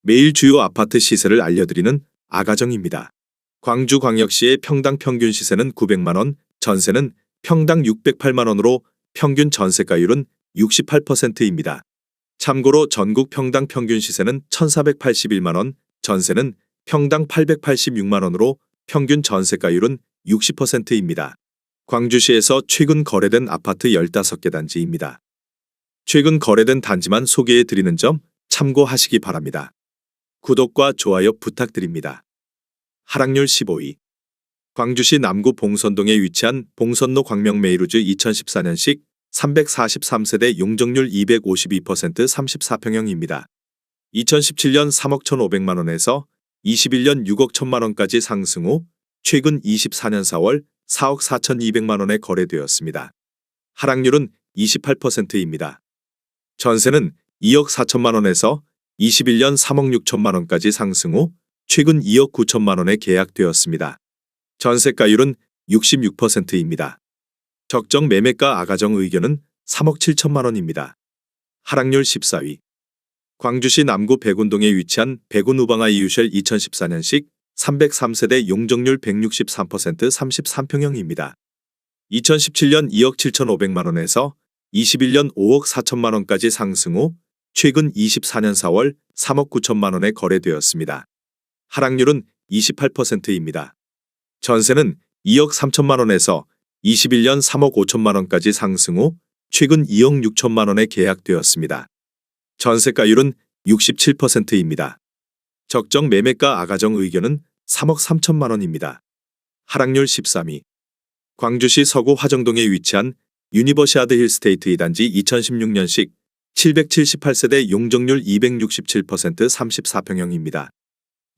매일 주요 아파트 시세를 알려드리는 아가정입니다. 광주광역시의 평당 평균 시세는 900만 원, 전세는 평당 608만 원으로 평균 전세가율은 68%입니다. 참고로 전국 평당 평균 시세는 1,481만 원, 전세는 평당 886만 원으로 평균 전세가율은 60%입니다. 광주시에서 최근 거래된 아파트 15개 단지입니다. 최근 거래된 단지만 소개해 드리는 점 참고하시기 바랍니다. 구독과 좋아요 부탁드립니다. 하락률 15위. 광주시 남구 봉선동에 위치한 봉선로 광명메이루즈 2014년식 343세대 용적률 252% 34평형입니다. 2017년 3억 1,500만 원에서 21년 6억 1,000만 원까지 상승 후 최근 24년 4월 4억 4,200만 원에 거래되었습니다. 하락률은 28%입니다. 전세는 2억 4천만 원에서 21년 3억 6천만 원까지 상승 후 최근 2억 9천만 원에 계약되었습니다. 전세가율은 66%입니다. 적정 매매가 아가정 의견은 3억 7천만 원입니다. 하락률 14위. 광주시 남구 백운동에 위치한 백운 우방아 이유쉘 2014년식 303세대 용적률 163% 33평형입니다. 2017년 2억 7,500만 원에서 21년 5억 4천만 원까지 상승 후 최근 24년 4월 3억 9천만 원에 거래되었습니다. 하락률은 28%입니다. 전세는 2억 3천만 원에서 21년 3억 5천만 원까지 상승 후 최근 2억 6천만 원에 계약되었습니다. 전세가율은 67%입니다. 적정 매매가 아가정 의견은 3억 3천만 원입니다. 하락률 13위. 광주시 서구 화정동에 위치한 유니버시아드 힐스테이트 2단지 2016년식 778세대 용적률 267% 34평형입니다.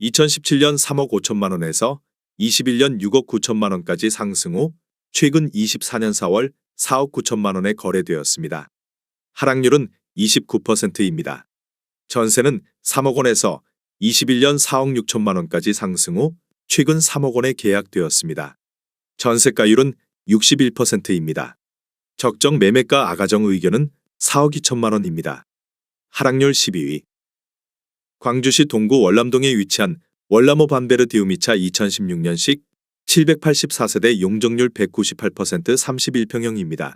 2017년 3억 5천만 원에서 21년 6억 9천만 원까지 상승 후 최근 24년 4월 4억 9천만 원에 거래되었습니다. 하락률은 29%입니다. 전세는 3억 원에서 21년 4억 6천만 원까지 상승 후 최근 3억 원에 계약되었습니다. 전세가율은 61%입니다. 적정 매매가 아가정 의견은 4억 2천만 원입니다. 하락률 12위. 광주시 동구 월남동에 위치한 월남호 반베르 디우미차 2016년식 784세대 용적률 198% 31평형입니다.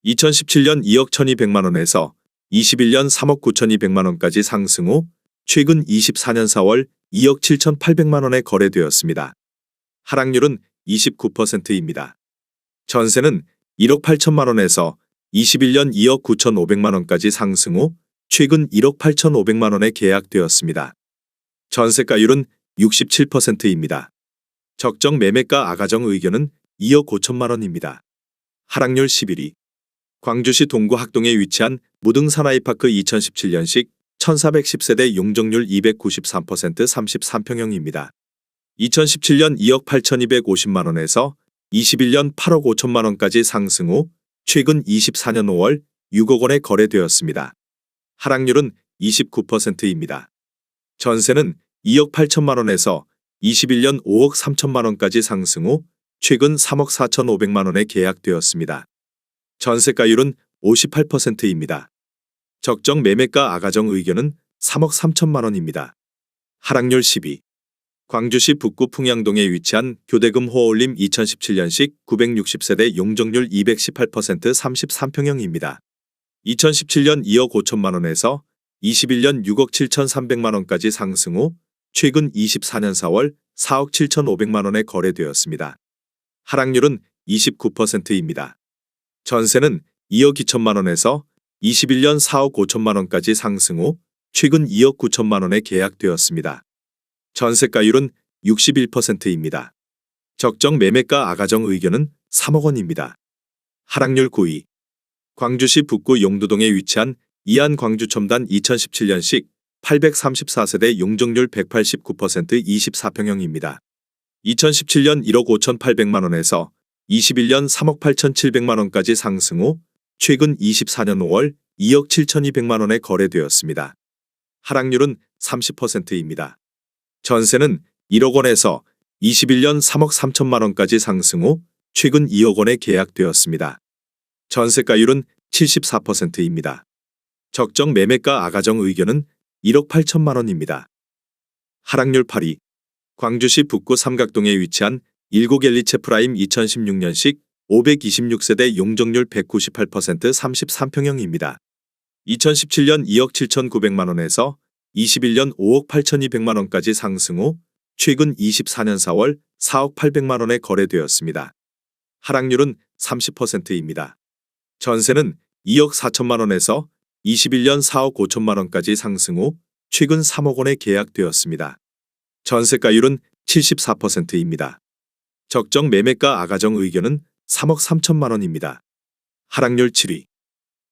2017년 2억 1,200만 원에서 21년 3억 9,200만 원까지 상승 후 최근 24년 4월 2억 7,800만 원에 거래되었습니다. 하락률은 29%입니다. 전세는 1억 8천만 원에서 21년 2억 9,500만 원까지 상승 후 최근 1억 8,500만 원에 계약되었습니다. 전세가율은 67%입니다. 적정 매매가 아가정 의견은 2억 5천만 원입니다. 하락률 11위. 광주시 동구 학동에 위치한 무등 사나이파크 2017년식 1,410세대 용적률 293% 33평형입니다. 2017년 2억 8,250만 원에서 21년 8억 5천만 원까지 상승 후 최근 24년 5월 6억 원에 거래되었습니다. 하락률은 29%입니다. 전세는 2억 8천만 원에서 21년 5억 3천만 원까지 상승 후 최근 3억 4,500만 원에 계약되었습니다. 전세가율은 58%입니다. 적정 매매가 아가정 의견은 3억 3천만 원입니다. 하락률 10위. 광주시 북구 풍양동에 위치한 교대금 호올림 2017년식 960세대 용적률 218% 33평형입니다. 2017년 2억 5천만 원에서 21년 6억 7,300만 원까지 상승 후 최근 24년 4월 4억 7,500만 원에 거래되었습니다. 하락률은 29%입니다. 전세는 2억 2천만 원에서 21년 4억 5천만 원까지 상승 후 최근 2억 9천만 원에 계약되었습니다. 전세가율은 61%입니다. 적정 매매가 아가정 의견은 3억 원입니다. 하락률 9위. 광주시 북구 용두동에 위치한 이안 광주첨단 2017년식 834세대 용적률 189% 24평형입니다. 2017년 1억 5,800만 원에서 21년 3억 8,700만 원까지 상승 후 최근 24년 5월 2억 7,200만 원에 거래되었습니다. 하락률은 30%입니다. 전세는 1억 원에서 21년 3억 3천만 원까지 상승 후 최근 2억 원에 계약되었습니다. 전세가율은 74%입니다. 적정 매매가 아가정 의견은 1억 8천만 원입니다. 하락률 8위. 광주시 북구 삼각동에 위치한 일고갤리체 프라임 2016년식 526세대 용적률 198% 33평형입니다. 2017년 2억 7,900만 원에서 21년 5억 8,200만 원까지 상승 후 최근 24년 4월 4억 800만 원에 거래되었습니다. 하락률은 30%입니다. 전세는 2억 4천만 원에서 21년 4억 5천만 원까지 상승 후 최근 3억 원에 계약되었습니다. 전세가율은 74%입니다. 적정 매매가 아가정 의견은 3억 3천만 원입니다. 하락률 7위.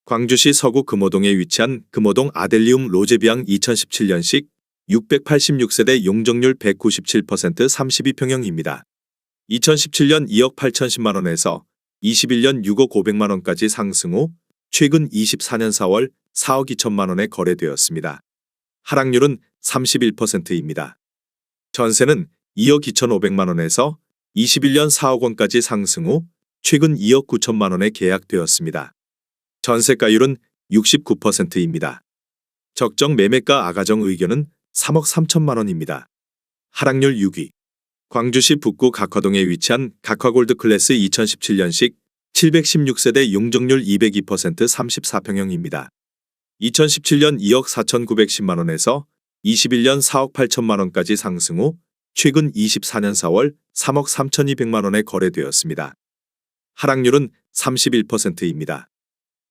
광주시 서구 금호동에 위치한 금호동 아델리움 로제비앙 2017년식 686세대 용적률 197% 32평형입니다. 2017년 2억 8천십만 원에서 21년 6억 500만 원까지 상승 후 최근 24년 4월 4억 2천만 원에 거래되었습니다. 하락률은 31%입니다. 전세는 2억 2,500만 원에서 21년 4억 원까지 상승 후 최근 2억 9천만 원에 계약되었습니다. 전세가율은 69%입니다. 적정 매매가 아가정 의견은 3억 3천만 원입니다. 하락률 6위. 광주시 북구 각화동에 위치한 각화골드 클래스 2017년식 716세대 용적률 202% 34평형입니다. 2017년 2억 4,910만 원에서 21년 4억 8천만 원까지 상승 후 최근 24년 4월 3억 3,200만 원에 거래되었습니다. 하락률은 31%입니다.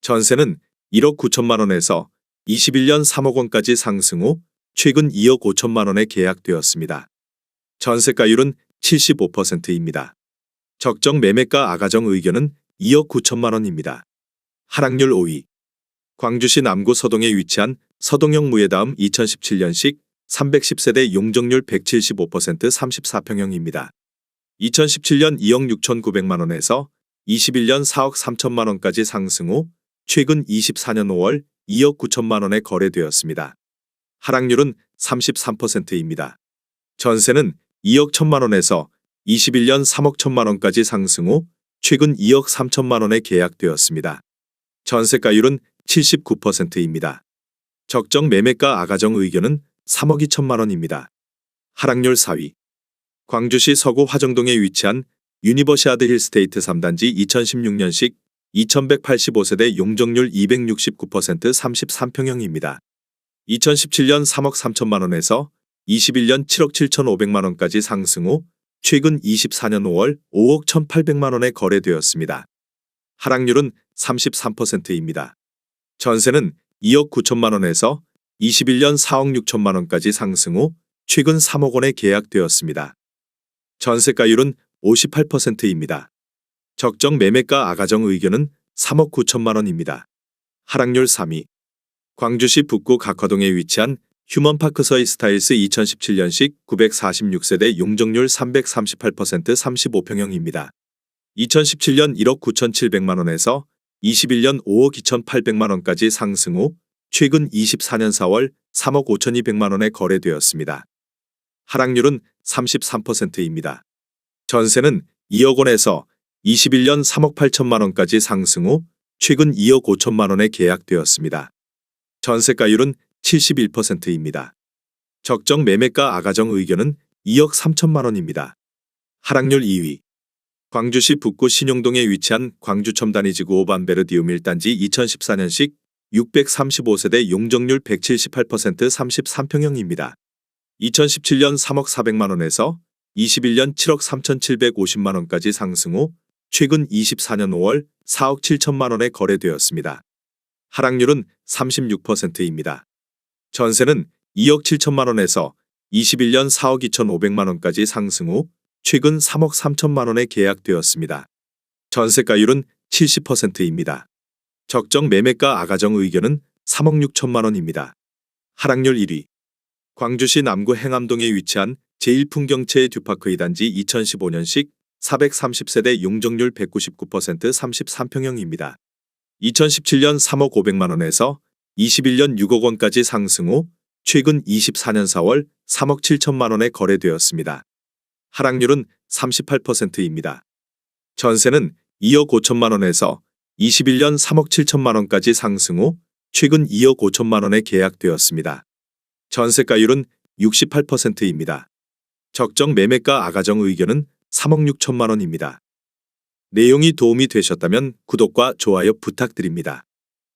전세는 1억 9천만 원에서 21년 3억 원까지 상승 후 최근 2억 5천만 원에 계약되었습니다. 전세가율은 75%입니다. 적정 매매가 아가정 의견은 2억 9천만 원입니다. 하락률 5위. 광주시 남구 서동에 위치한 서동형 무예다음 2017년식 310세대 용적률 175% 34평형입니다. 2017년 2억 6,900만 원에서 21년 4억 3천만 원까지 상승 후 최근 24년 5월 2억 9천만 원에 거래되었습니다. 하락률은 33%입니다. 전세는 2억 1천만 원에서 21년 3억 1천만 원까지 상승 후 최근 2억 3천만 원에 계약되었습니다. 전세가율은 79%입니다. 적정 매매가 아가정 의견은 3억 2천만 원입니다. 하락률 4위. 광주시 서구 화정동에 위치한 유니버시아드 힐스테이트 3단지 2016년식 2185세대 용적률 269% 33평형입니다. 2017년 3억 3천만 원에서 21년 7억 7,500만 원까지 상승 후 최근 24년 5월 5억 1,800만 원에 거래되었습니다. 하락률은 33%입니다. 전세는 2억 9천만 원에서 21년 4억 6천만 원까지 상승 후 최근 3억 원에 계약되었습니다. 전세가율은 58%입니다. 적정 매매가 아가정 의견은 3억 9천만 원입니다. 하락률 3위. 광주시 북구 각화동에 위치한 휴먼파크 서이 스타일스 2017년식 946세대 용적률 338% 35평형입니다. 2017년 1억 9,700만 원에서 21년 5억 2,800만 원까지 상승 후 최근 24년 4월 3억 5,200만 원에 거래되었습니다. 하락률은 33%입니다. 전세는 2억 원에서 21년 3억 8천만 원까지 상승 후 최근 2억 5천만 원에 계약되었습니다. 전세가율은 71%입니다. 적정 매매가 아가정 의견은 2억 3천만 원입니다. 하락률 2위. 광주시 북구 신용동에 위치한 광주첨단이지구 오반베르디움 1단지 2014년식 635세대 용적률 178% 33평형입니다. 2017년 3억 400만 원에서 21년 7억 3,750만 원까지 상승 후 최근 24년 5월 4억 7천만 원에 거래되었습니다. 하락률은 36%입니다. 전세는 2억 7천만 원에서 21년 4억 2,500만 원까지 상승 후 최근 3억 3천만 원에 계약되었습니다. 전세가율은 70%입니다. 적정 매매가 아가정 의견은 3억 6천만 원입니다. 하락률 1위. 광주시 남구 행암동에 위치한 제1풍경채 듀파크 2단지 2015년식 430세대 용적률 199% 33평형입니다. 2017년 3억 500만 원에서 21년 6억 원까지 상승 후 최근 24년 4월 3억 7천만 원에 거래되었습니다. 하락률은 38%입니다. 전세는 2억 5천만 원에서 21년 3억 7천만 원까지 상승 후 최근 2억 5천만 원에 계약되었습니다. 전세가율은 68%입니다. 적정 매매가 아가정 의견은 3억 6천만 원입니다. 내용이 도움이 되셨다면 구독과 좋아요 부탁드립니다.